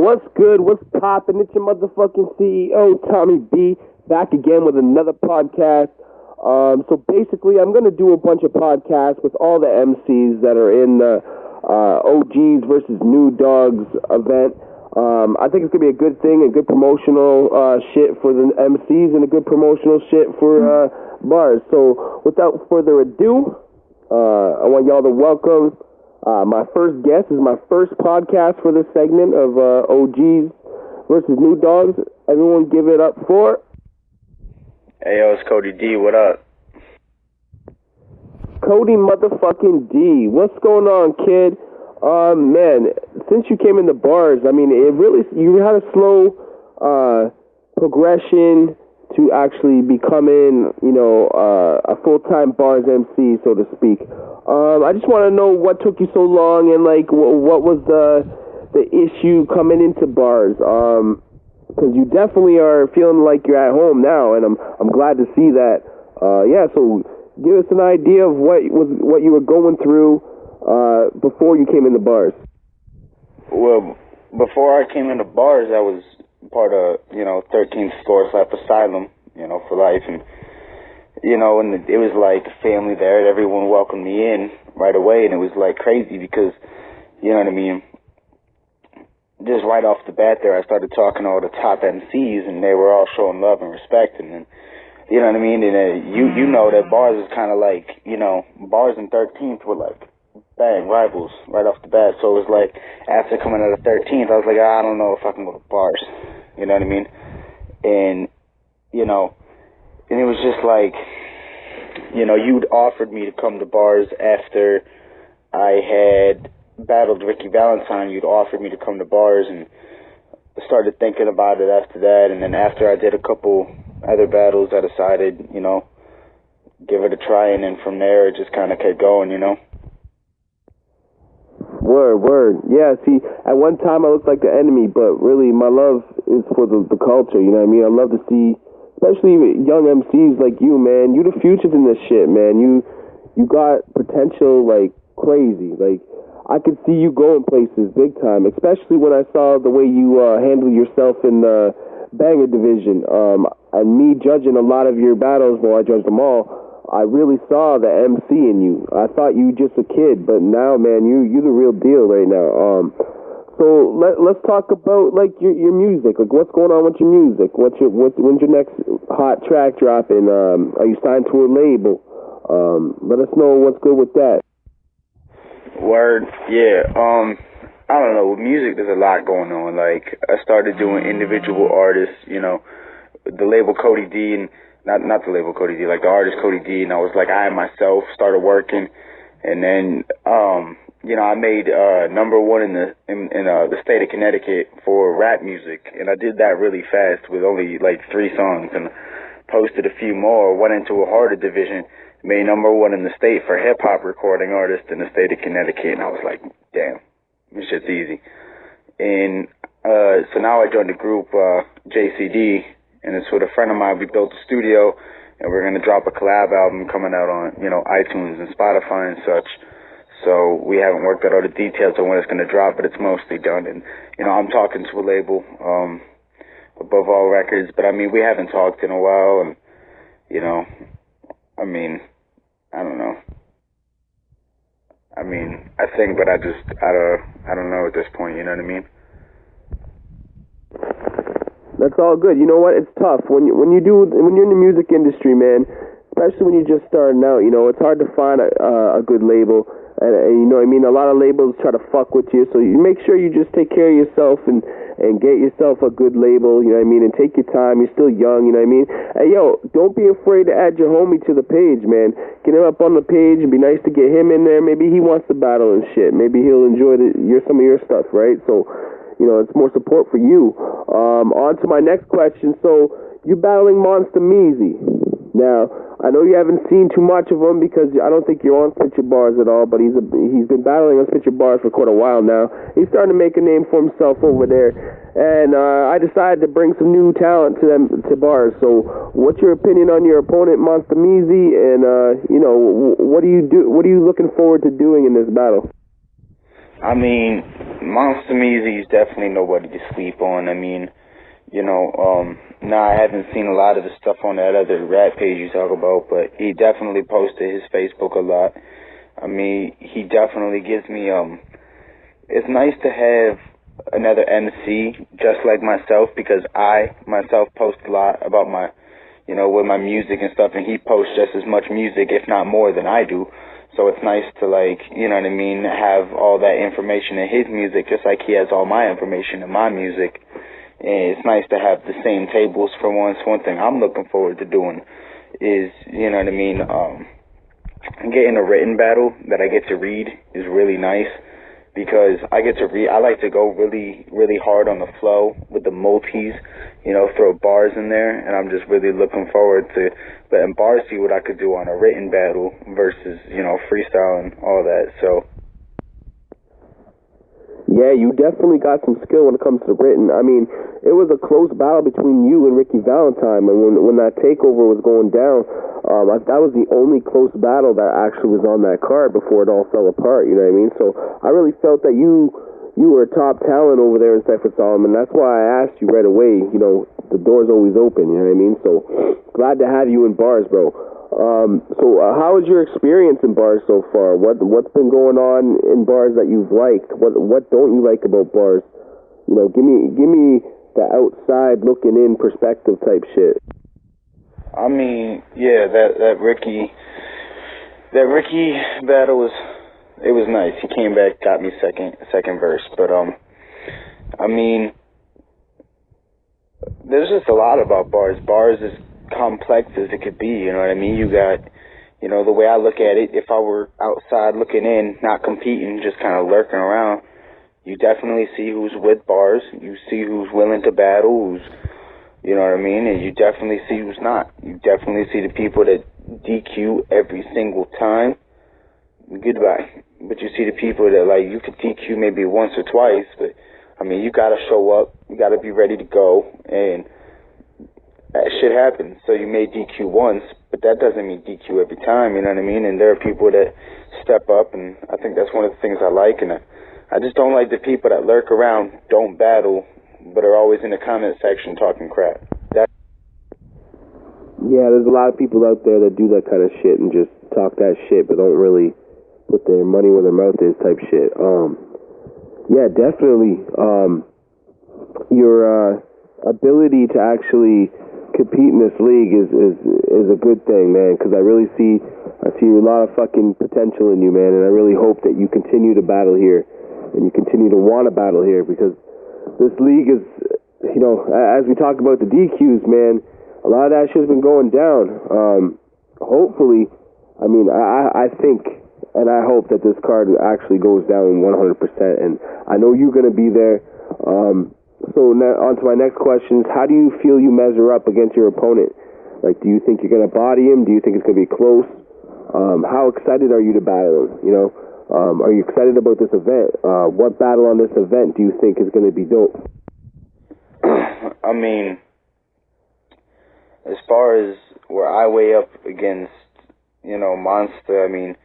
What's good? What's poppin'? It's your motherfucking CEO, Tommy B, back again with another podcast. So basically, I'm going to do a bunch of podcasts with all the MCs that are in the OGs versus New Dogs event. I think it's going to be a good thing, a good promotional shit for the MCs and a good promotional shit for bars. So without further ado, I want y'all to welcome my first guest. This is my first podcast for this segment of OGs versus New Dogs. Everyone give it up for... Hey, yo, it's Cody D. What up? Cody motherfucking D. What's going on, kid? Man, since you came in the bars, I mean, you had a slow progression to actually becoming, a full-time bars MC, so to speak. I just want to know what took you so long and, what was the issue coming into bars? Because you definitely are feeling like you're at home now, and I'm glad to see that. So give us an idea of what you were going through before you came in the bars. Well, before I came into bars, I was part of 13th Score Slap Asylum, for life, and and it was like family there. Everyone welcomed me in right away, and it was like crazy because, you know what I mean. Just right off the bat there, I started talking to all the top MCs, and they were all showing love and respect, and then, you know what I mean? And you know that bars is kind of like, bars and 13th were like, bang, rivals right off the bat. So it was like, after coming out of 13th, I was like, I don't know if I can go to bars. You know what I mean? And, and it was just like, you'd offered me to come to bars after I had battled Ricky Valentine. You'd offered me to come to bars, and I started thinking about it after that. And then after I did a couple other battles, I decided, give it a try. And then from there, it just kind of kept going, Word. Yeah, see, at one time I looked like the enemy, but really my love is for the culture, you know what I mean? I love to see, especially young MCs like you, man. You the futures in this shit, man. You got potential like crazy. Like, I could see you going places big time, especially when I saw the way you handled yourself in the banger division. And me judging a lot of your battles, well, I judged them all, I really saw the MC in you. I thought you were just a kid, but now, man, you the real deal right now. So let's talk about your music. Like, what's going on with your music? When's your next hot track dropping? Are you signed to a label? Let us know what's good with that. Word, yeah. I don't know. With music, there's a lot going on. Like, I started doing individual artists. The label Cody D and. Not the label Cody D, like the artist Cody D, and I was like, I myself started working, and then, I made number one in the state of Connecticut for rap music, and I did that really fast with only like 3 songs, and posted a few more, went into a harder division, made number one in the state for hip hop recording artist in the state of Connecticut, and I was like, damn, this shit's easy. And so now I joined the group JCD. And it's with a friend of mine. We built a studio, and we're going to drop a collab album coming out on, iTunes and Spotify and such. So we haven't worked out all the details on when it's going to drop, but it's mostly done. And, I'm talking to a label, Above All Records. But, we haven't talked in a while. And, I don't know. I think, but I don't know at this point, you know what I mean? That's all good. You know what? It's tough when you're in the music industry, man. Especially when you're just starting out. It's hard to find a good label, and you know what I mean. A lot of labels try to fuck with you, so you make sure you just take care of yourself and get yourself a good label. You know what I mean? And take your time. You're still young. You know what I mean? Hey, yo, don't be afraid to add your homie to the page, man. Get him up on the page. It'd be nice to get him in there. Maybe he wants to battle and shit. Maybe he'll enjoy some of your stuff, right? So. It's more support for you. On to my next question. So, you're battling Monster Measy. Now, I know you haven't seen too much of him because I don't think you're on Spit Your Bars at all, but he's been battling on Spit Your Bars for quite a while now. He's starting to make a name for himself over there. And I decided to bring some new talent to bars. So, what's your opinion on your opponent, Monster Measy? And, what are you looking forward to doing in this battle? I mean, Monster Measy is definitely nobody to sleep on. I mean, I haven't seen a lot of the stuff on that other rap page you talk about, but he definitely posted his Facebook a lot. I mean, he definitely gives me, it's nice to have another MC just like myself, because I myself post a lot about my, with my music and stuff, and he posts just as much music, if not more, than I do. So it's nice to, have all that information in his music, just like he has all my information in my music. And it's nice to have the same tables for once. One thing I'm looking forward to doing is, getting a written battle that I get to read is really nice, because I get to read. I like to go really, really hard on the flow with the multis, throw bars in there, and I'm just really looking forward to letting bars see what I could do on a written battle versus, freestyle and all that. So. Yeah, you definitely got some skill when it comes to written. I mean, it was a close battle between you and Ricky Valentine, and when that takeover was going down, that was the only close battle that actually was on that card before it all fell apart, you know what I mean? So I really felt that you were a top talent over there in Cypher Solomon. That's why I asked you right away, the door's always open, you know what I mean? So glad to have you in bars, bro. How was your experience in bars so far? What's been going on in bars that you've liked? What don't you like about bars? Give me the outside looking in perspective type shit. I mean, yeah, that Ricky battle was nice. He came back, got me second verse, but I mean, there's just a lot about bars. Bars is complex as it could be, you know what I mean? You got, the way I look at it, if I were outside looking in, not competing, just kind of lurking around, you definitely see who's with bars, you see who's willing to battle, who's, you know what I mean, and you definitely see who's not. You definitely see the people that DQ every single time, goodbye. But you see the people that, you could DQ maybe once or twice, but, I mean, you gotta show up, you gotta be ready to go, and that shit happens. So you may DQ once, but that doesn't mean DQ every time, you know what I mean? And there are people that step up, and I think that's one of the things I like. And I just don't like the people that lurk around, don't battle, but are always in the comment section talking crap. Yeah, there's a lot of people out there that do that kind of shit and just talk that shit, but don't really put their money where their mouth is type shit. Yeah, definitely. Your ability to actually compete in this league is a good thing, man, because I see a lot of fucking potential in you, man, and I really hope that you continue to battle here and you continue to want to battle here, because this league is, as we talk about the DQs, man, a lot of that shit's been going down. Hopefully, I mean, I think and I hope that this card actually goes down 100%, and I know you're going to be there. So now, on to my next question is, how do you feel you measure up against your opponent? Like, do you think you're going to body him? Do you think it's going to be close? How excited are you to battle him? Are you excited about this event? What battle on this event do you think is going to be dope? I mean, as far as where I weigh up against, Monster, I mean,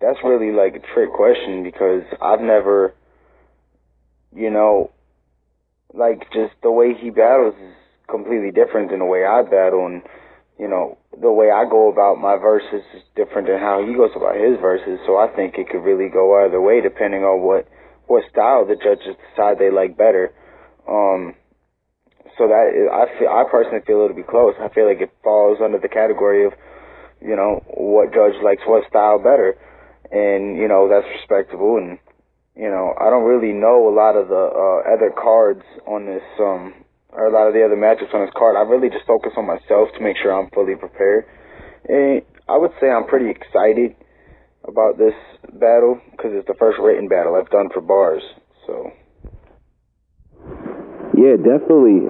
that's really like a trick question, because I've never, just the way he battles is completely different than the way I battle, and, the way I go about my verses is different than how he goes about his verses, so I think it could really go either way depending on what style the judges decide they like better. So that I personally feel it'll be close. I feel like it falls under the category of, what judge likes what style better, and, that's respectable, and, I don't really know a lot of the other cards on this, or a lot of the other matchups on this card. I really just focus on myself to make sure I'm fully prepared. And I would say I'm pretty excited about this battle, because it's the first written battle I've done for bars. So. Yeah, definitely.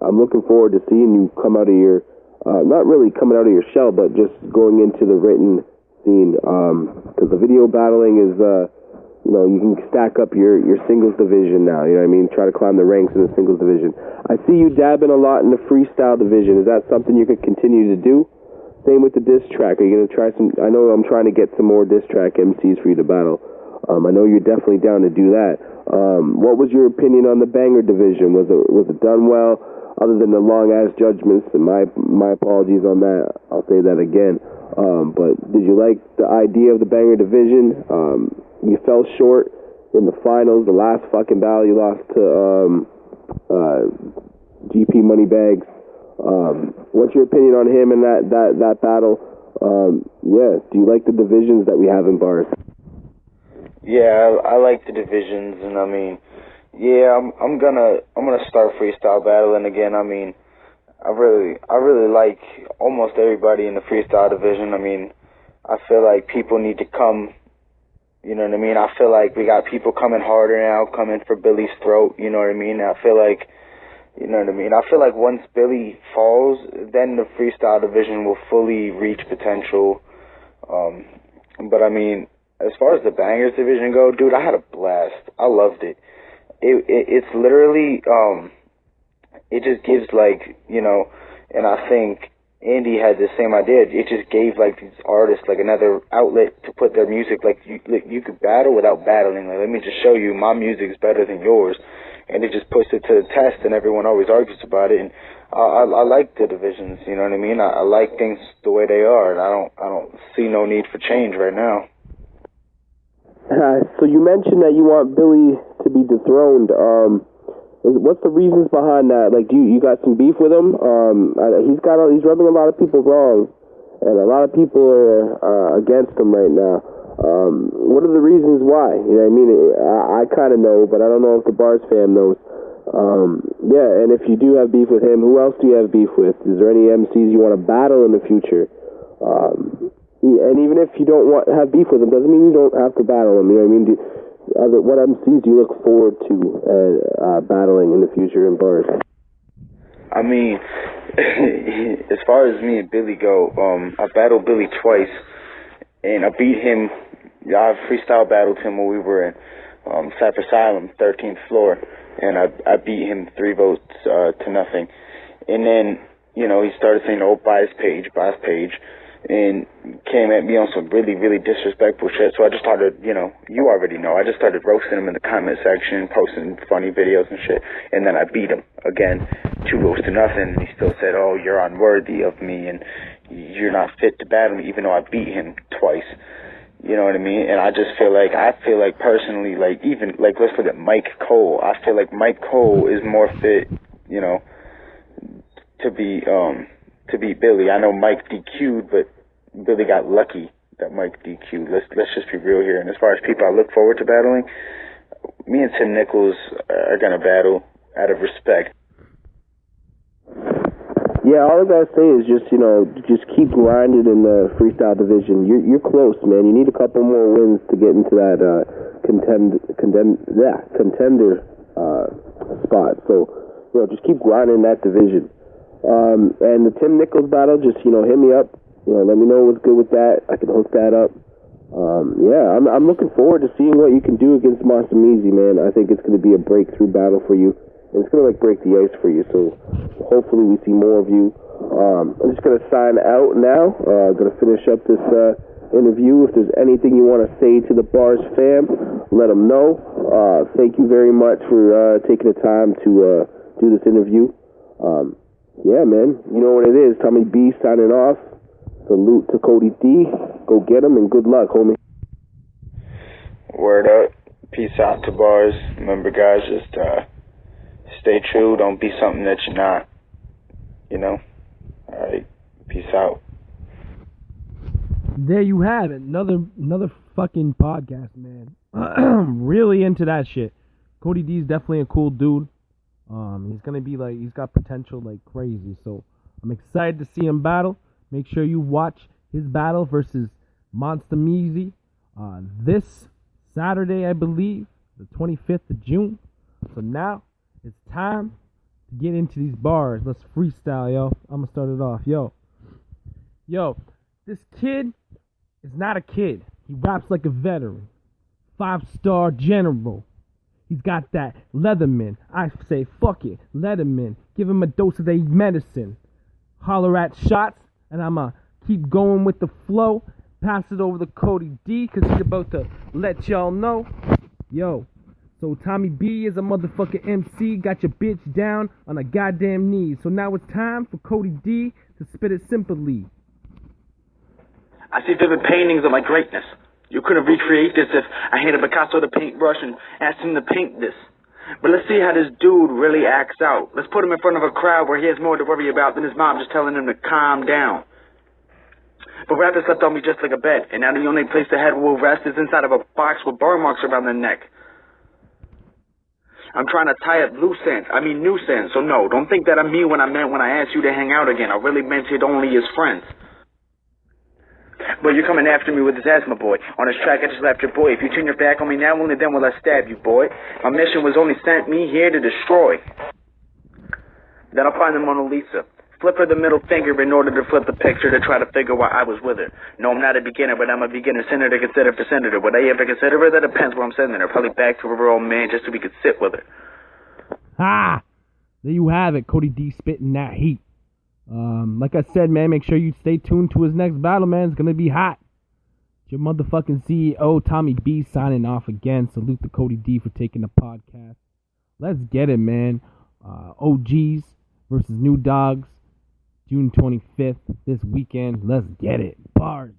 I'm looking forward to seeing you come out of your, not really coming out of your shell, but just going into the written scene. Because the video battling is, you can stack up your singles division now, you know what I mean? Try to climb the ranks in the singles division. I see you dabbing a lot in the freestyle division. Is that something you could continue to do? Same with the diss track. Are you going to try some? I know I'm trying to get some more diss track MCs for you to battle. I know you're definitely down to do that. What was your opinion on the banger division? Was it done well? Other than the long ass judgments, and my apologies on that. I'll say that again. But did you like the idea of the banger division? You fell short in the finals. The last fucking battle you lost to GP Moneybags. What's your opinion on him and that battle? Yeah, do you like the divisions that we have in bars? Yeah, I like the divisions, and I mean, yeah, I'm gonna start freestyle battling again. I mean, I really like almost everybody in the freestyle division. I mean, I feel like people need to come. You know what I mean? I feel like we got people coming harder now, coming for Billy's throat. You know what I mean? I feel like, you know what I mean? I feel like once Billy falls, then the freestyle division will fully reach potential. But I mean, as far as the bangers division go, dude, I had a blast. I loved it. It's literally, it just gives like, you know, and I think Andy had the same idea. It just gave like these artists like another outlet to put their music. Like you could battle without battling. Like, let me just show you my music's better than yours, and it just puts it to the test. And everyone always argues about it. And I like the divisions. You know what I mean? I like things the way they are, and I don't see no need for change right now. So you mentioned that you want Billy to be dethroned. What's the reasons behind that? Like, you got some beef with him? He's rubbing a lot of people wrong, and a lot of people are against him right now. What are the reasons why? You know what I mean? I kind of know, but I don't know if the Bars fam knows. Yeah, and if you do have beef with him, who else do you have beef with? Is there any MCs you want to battle in the future? And even if you don't have beef with him, doesn't mean you don't have to battle him. You know what I mean? What MCs do you look forward to battling in the future in bars? I mean, as far as me and Billy go, I battled Billy twice, and I beat him. I freestyle battled him when we were in Cypress Asylum, 13th floor, and I beat him 3 votes to nothing. And then, you know, he started saying, "Oh, bias page," and came at me on some really, really disrespectful shit. So I just started, you know, you already know, I just started roasting him in the comment section, posting funny videos and shit. And then I beat him again, 2 votes to nothing. And he still said, "Oh, you're unworthy of me and you're not fit to battle me," even though I beat him twice. You know what I mean? And I just feel like personally, like, even, like, let's look at Mike Cole. I feel like Mike Cole is more fit, you know, to be Billy. I know Mike DQ'd, but Billy got lucky that Mike DQ'd. Let's just be real here. And as far as people I look forward to battling, me and Tim Nichols are gonna battle out of respect. Yeah, all I gotta say is just, you know, just keep grinding in the freestyle division. You're close, man. You need a couple more wins to get into that contender spot. So, you know, just keep grinding that division. And the Tim Nichols battle, just, you know, hit me up. You know, let me know what's good with that. I can hook that up. Yeah, I'm looking forward to seeing what you can do against Monster Measy, man. I think it's going to be a breakthrough battle for you. And it's going to, like, break the ice for you. So hopefully we see more of you. I'm just going to sign out now. Going to finish up this interview. If there's anything you want to say to the Bars fam, let them know. Thank you very much for taking the time to do this interview. Yeah, man. You know what it is. Tommy B signing off. Salute to Cody D. Go get him, and good luck, homie. Word up. Peace out to Bars. Remember, guys, just stay true. Don't be something that you're not. You know? All right. Peace out. There you have it. Another fucking podcast, man. Really into that shit. Cody D is definitely a cool dude. He's gonna be like, he's got potential like crazy. So I'm excited to see him battle. Make sure you watch his battle versus Monster Measy this Saturday, I believe, the 25th of June. So now it's time to get into these bars. Let's freestyle, yo. I'm gonna start it off, yo. This kid is not a kid. He raps like a veteran, 5-star general. He's got that Leatherman. I say, fuck it, let him in. Give him a dose of their medicine. Holler at shots, and I'ma keep going with the flow. Pass it over to Cody D, because he's about to let y'all know. Yo, so Tommy B is a motherfucking MC, got your bitch down on a goddamn knee. So now it's time for Cody D to spit it simply. I see vivid paintings of my greatness. You couldn't recreate this if I handed Picasso the paintbrush and asked him to paint this. But let's see how this dude really acts out. Let's put him in front of a crowd where he has more to worry about than his mom just telling him to calm down. But rappers slept on me just like a bed, and now the only place the head will rest is inside of a box with burn marks around the neck. I'm trying to tie up loose ends, so no, don't think that I mean what I meant when I asked you to hang out again. I really meant it only as friends. But you're coming after me with this asthma, boy. On this track, I just left your boy. If you turn your back on me now, only then will I stab you, boy. My mission was only sent me here to destroy. Then I'll find the Mona Lisa. Flip her the middle finger in order to flip the picture to try to figure why I was with her. No, I'm not a beginner, but I'm a beginner sinner to consider for senator. Would I ever consider her? That depends where I'm sending her. Probably back to her old man just so we could sit with her. Ah! There you have it, Cody D spitting that heat. Like I said, man, make sure you stay tuned to his next battle, man. It's gonna be hot. It's your motherfucking CEO, Tommy B, signing off again. Salute to Cody D for taking the podcast. Let's get it, man. OGs versus New Dogs, June 25th, this weekend. Let's get it. Bars.